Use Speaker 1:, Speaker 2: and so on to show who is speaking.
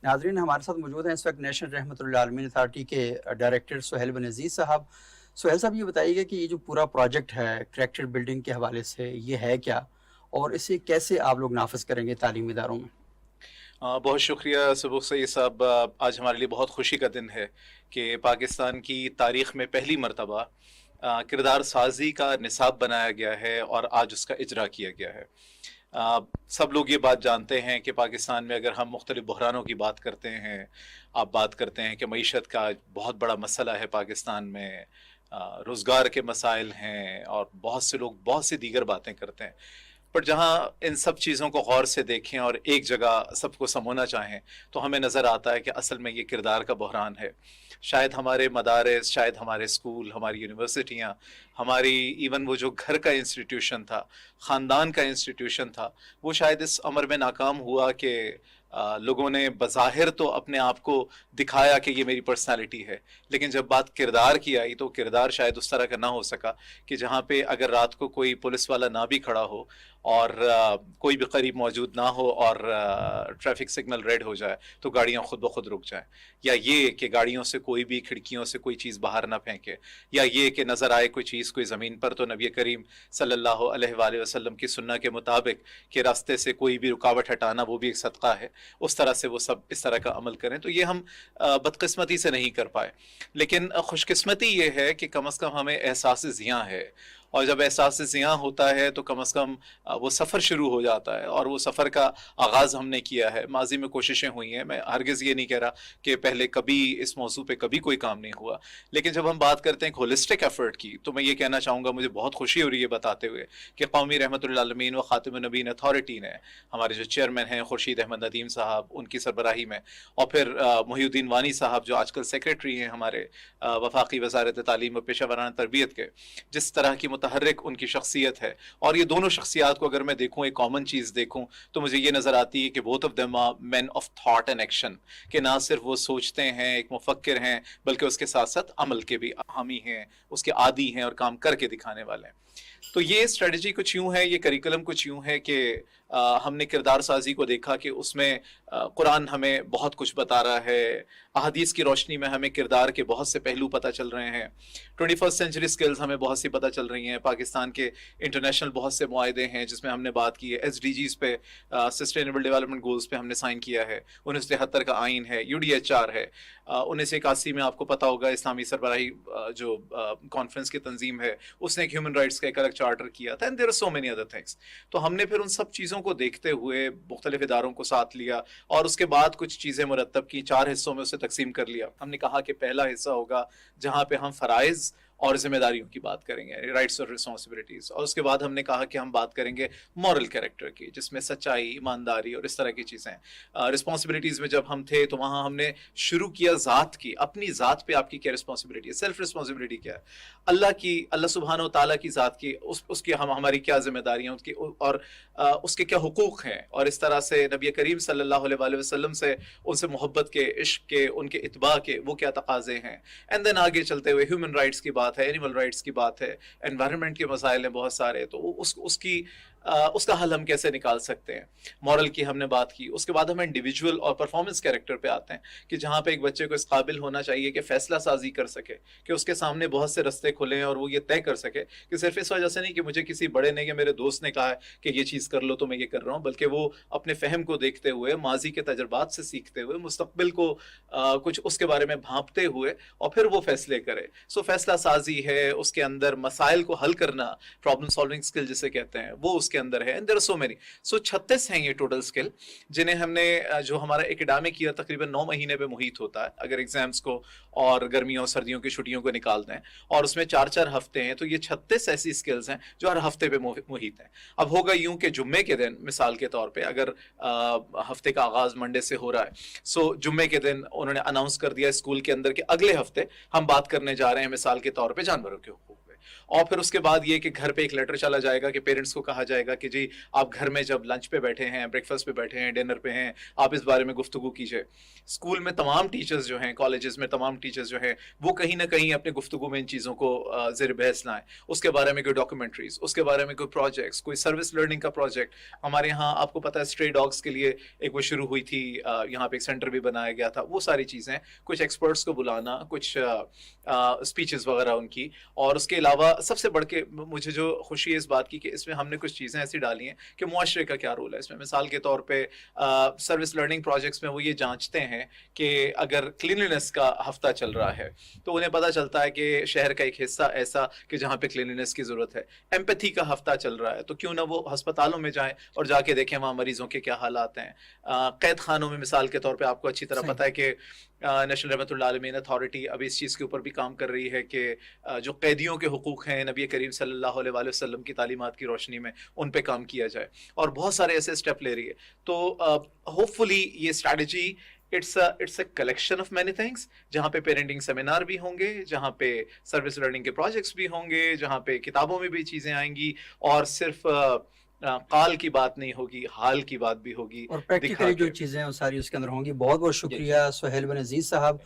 Speaker 1: ناظرین ہمارے ساتھ موجود ہیں اس وقت نیشنل رحمت اللہ عالمین اتھارٹی کے ڈائریکٹر سہیل بن عزیز صاحب. سہیل صاحب یہ بتائیے گا کہ یہ جو پورا پروجیکٹ ہے کریکٹر بلڈنگ کے حوالے سے یہ ہے کیا اور اسے کیسے آپ لوگ نافذ کریں گے تعلیمی اداروں میں؟
Speaker 2: بہت شکریہ سبق سید صاحب. آج ہمارے لیے بہت خوشی کا دن ہے کہ پاکستان کی تاریخ میں پہلی مرتبہ کردار سازی کا نصاب بنایا گیا ہے اور آج اس کا اجرا کیا گیا ہے. سب لوگ یہ بات جانتے ہیں کہ پاکستان میں اگر ہم مختلف بحرانوں کی بات کرتے ہیں، آپ بات کرتے ہیں کہ معیشت کا بہت بڑا مسئلہ ہے پاکستان میں، روزگار کے مسائل ہیں اور بہت سے لوگ بہت سی دیگر باتیں کرتے ہیں، پر جہاں ان سب چیزوں کو غور سے دیکھیں اور ایک جگہ سب کو سمونا چاہیں تو ہمیں نظر آتا ہے کہ اصل میں یہ کردار کا بحران ہے. شاید ہمارے مدارس، شاید ہمارے اسکول، ہماری یونیورسٹیاں، ہماری ایون وہ جو گھر کا انسٹیٹیوشن تھا، خاندان کا انسٹیٹیوشن تھا، وہ شاید اس عمر میں ناکام ہوا کہ لوگوں نے بظاہر تو اپنے آپ کو دکھایا کہ یہ میری پرسنالٹی ہے، لیکن جب بات کردار کی آئی تو کردار شاید اس طرح کا نہ ہو سکا کہ جہاں پہ اگر رات کو کوئی پولیس والا نہ بھی کھڑا ہو اور کوئی بھی قریب موجود نہ ہو اور ٹریفک سگنل ریڈ ہو جائے تو گاڑیاں خود بخود رک جائیں، یا یہ کہ گاڑیوں سے کوئی بھی کھڑکیوں سے کوئی چیز باہر نہ پھینکے، یا یہ کہ نظر آئے کوئی چیز کوئی زمین پر تو نبی کریم صلی اللہ علیہ وآلہ وسلم کی سنت کے مطابق کہ راستے سے کوئی بھی رکاوٹ ہٹانا وہ بھی ایک صدقہ ہے، اس طرح سے وہ سب اس طرح کا عمل کریں. تو یہ ہم بدقسمتی سے نہیں کر پائے، لیکن خوش قسمتی یہ ہے کہ کم از کم ہمیں احساس ضیاں ہے، اور جب احساس ضیاں ہوتا ہے تو کم از کم وہ سفر شروع ہو جاتا ہے، اور وہ سفر کا آغاز ہم نے کیا ہے. ماضی میں کوششیں ہوئی ہیں، میں ہرگز یہ نہیں کہہ رہا کہ پہلے کبھی اس موضوع پہ کبھی کوئی کام نہیں ہوا، لیکن جب ہم بات کرتے ہیں ہولسٹک ایفرٹ کی تو میں یہ کہنا چاہوں گا، مجھے بہت خوشی ہو رہی ہے بتاتے ہوئے کہ قومی رحمت اللہ عالمین و خاتم النبیین اتھارٹی نے، ہمارے جو چیئرمین ہیں خورشید احمد ندیم صاحب، ان کی سربراہی میں، اور پھر محی الدین وانی صاحب جو آج کل سیکریٹری ہیں ہمارے وفاقی وزارت تعلیم و پیشہ ورانہ تربیت کے، جس طرح کی متحرک ان کی شخصیت ہے. اور یہ دونوں شخصیات کو اگر میں دیکھوں، ایک کامن چیز دیکھوں، تو مجھے یہ نظر آتی ہے کہ both of them are men of thought and action, کہ نہ صرف وہ سوچتے ہیں، ایک مفکر ہیں، بلکہ اس کے ساتھ ساتھ عمل کے بھی حامی ہیں، اس کے عادی ہیں اور کام کر کے دکھانے والے ہیں. تو یہ اسٹریٹجی کچھ یوں ہے، یہ کریکولم کچھ یوں ہے کہ ہم نے کردار سازی کو دیکھا کہ اس میں قرآن ہمیں بہت کچھ بتا رہا ہے، احادیث کی روشنی میں ہمیں کردار کے بہت سے پہلو پتہ چل رہے ہیں، 21 سینچری سکلز ہمیں بہت سی پتہ چل رہی ہیں. پاکستان کے انٹرنیشنل بہت سے معاہدے ہیں جس میں ہم نے بات کی ہے، SDGs پہ، سسٹینیبل ڈیولپمنٹ گولز پہ ہم نے سائن کیا ہے، 1973 کا آئین ہے، UDHR ہے، 1981 میں آپ کو پتا ہوگا اسلامی سربراہی جو کانفرنس کی تنظیم ہے اس نے ایک ہیومن رائٹس کا ایک الگ چارٹر کیا تھا، and there are so many other things. تو ہم نے پھر ان سب چیزوں کو دیکھتے ہوئے مختلف اداروں کو ساتھ لیا اور اس کے بعد کچھ چیزیں مرتب کی، 4 حصوں میں اسے تقسیم کر لیا. ہم نے کہا کہ پہلا حصہ ہوگا جہاں پہ ہم فرائض اور ذمہ داریوں کی بات کریں گے، رائٹس اور رسپانسبلٹیز، اور اس کے بعد ہم نے کہا کہ ہم بات کریں گے مورل کیریکٹر کی، جس میں سچائی، ایمانداری اور اس طرح کی چیزیں. رسپانسبلٹیز میں جب ہم تھے تو وہاں ہم نے شروع کیا ذات کی، اپنی ذات پہ آپ کی کیا رسپانسبلٹی ہے، سیلف رسپانسبلٹی کیا ہے، اللہ سبحانہ و تعالیٰ کی ذات کی، اس کی ہماری کیا ذمہ داریاں اس کی، اور اس کے کیا حقوق ہیں، اور اس طرح سے نبی کریم صلی اللہ علیہ وآلہ وسلم سے، ان سے محبت کے، عشق کے، ان کے اتباع کے وہ کیا تقاضے ہیں. اینڈ دین آگے چلتے ہوئے ہیومن رائٹس کی بات ہے، اینیمل رائٹس کی بات ہے، انوائرمنٹ کے مسائل ہیں بہت سارے، تو اس کا حل ہم کیسے نکال سکتے ہیں. مورل کی ہم نے بات کی. اس کے بعد ہم انڈیویجول اور پرفارمنس کیریکٹر پہ آتے ہیں کہ جہاں پہ ایک بچے کو اس قابل ہونا چاہیے کہ فیصلہ سازی کر سکے، کہ اس کے سامنے بہت سے رستے کھلیں اور وہ یہ طے کر سکے کہ صرف اس وجہ سے نہیں کہ مجھے کسی بڑے نے یا میرے دوست نے کہا ہے کہ یہ چیز کر لو تو میں یہ کر رہا ہوں، بلکہ وہ اپنے فہم کو دیکھتے ہوئے، ماضی کے تجربات سے سیکھتے ہوئے، مستقبل کو کچھ اس کے بارے میں بھانپتے ہوئے اور پھر وہ فیصلے کرے. سو فیصلہ سازی ہے، اس کے اندر مسائل کو حل کرنا، پرابلم سالونگ اسکل جسے کہتے ہیں، وہ اس کے اندر ہے. And there are so many. So 36 ہیں یہ ٹوٹل اسکل، جنہیں ہم نے، جو ہمارا ایکڈامک ایئر تقریباً 9 مہینے پہ محیط ہوتا ہے اگر ایگزامس کو اور گرمیوں اور سردیوں کی چھٹیوں کو نکالتے ہیں، اور اس میں 4 ہفتے ہیں، تو یہ 36 ایسی اسکلز ہیں جو ہر ہفتے پہ محیط ہیں. اب ہوگا یوں کہ جمعے کے دن مثال کے طور پہ، اگر ہفتے کا آغاز منڈے سے ہو رہا ہے، سو جمعے کے دن انہوں نے اناؤنس کر دیا اسکول کے اندر کہ اگلے ہفتے ہم بات کرنے جا رہے ہیں مثال کے طور پہ جانوروں کے حقوق پہ. اور پھر اس کے بعد یہ کہ گھر پہ ایک لیٹر چلا جائے گا کہ پیرنٹس کو کہا جائے گا کہ جی آپ گھر میں جب لنچ پہ بیٹھے ہیں، بریک فاسٹ پہ بیٹھے ہیں، ڈنر پہ ہیں، آپ اس بارے میں گفتگو کیجیے. اسکول میں تمام ٹیچرز جو ہیں، کالجز میں تمام ٹیچرز جو ہیں، وہ کہیں نہ کہیں اپنے گفتگو میں ان چیزوں کو زیر بحث لائیں. اس کے بارے میں کوئی ڈاکومنٹریز، اس کے بارے میں کوئی پروجیکٹس، کوئی سروس لرننگ کا پروجیکٹ. ہمارے یہاں آپ کو پتہ ہے اسٹرے ڈاگس کے لیے ایک وہ شروع ہوئی تھی، یہاں پہ ایک سینٹر بھی بنایا گیا تھا. وہ ساری چیزیں، کچھ ایکسپرٹس کو بلانا، کچھ اسپیچز وغیرہ ان کی. اور اس کے علاوہ سب سے بڑھ کے مجھے جو خوشی ہے اس بات کی کہ اس میں ہم نے کچھ چیزیں ایسی ڈالی ہیں کہ معاشرے کا کیا رول ہے اس میں. مثال کے طور پہ سروس لرننگ پروجیکٹس میں وہ یہ جانچتے ہیں کہ اگر کلینلینس کا ہفتہ چل رہا ہے تو انہیں پتہ چلتا ہے کہ شہر کا ایک حصہ ایسا کہ جہاں پہ کلینلینس کی ضرورت ہے. ایمپیتھی کا ہفتہ چل رہا ہے تو کیوں نہ وہ ہسپتالوں میں جائیں اور جا کے دیکھیں وہاں مریضوں کے کیا حالات ہیں. قید خانوں میں مثال کے طور پہ آپ کو اچھی طرح پتہ ہے کہ نیشنل رحمۃ اللہ عالمین اتھارٹی ابھی اس چیز کے اوپر بھی کام کر رہی ہے کہ جو قیدیوں کے حقوق ہیں نبی کریم صلی اللہ علیہ وآلہ وسلم کی تعلیمات کی روشنی میں ان پہ کام کیا جائے، اور بہت سارے ایسے اسٹیپ لے رہی ہے. تو ہوپ فلی یہ strategy it's a collection of many things, جہاں پہ پیرنٹنگ سیمینار بھی ہوں گے، جہاں پہ سروس لرننگ کے پروجیکٹس بھی ہوں گے، جہاں پہ کتابوں میں بھی چیزیں آئیں گی، اور صرف قال کی بات نہیں ہوگی، حال کی بات بھی ہوگی،
Speaker 1: اور
Speaker 2: دکھا
Speaker 1: پریکٹیکلی جو
Speaker 2: کے.
Speaker 1: چیزیں ہیں وہ ساری اس کے اندر ہوں گی. بہت بہت شکریہ سہیل بن عزیز صاحب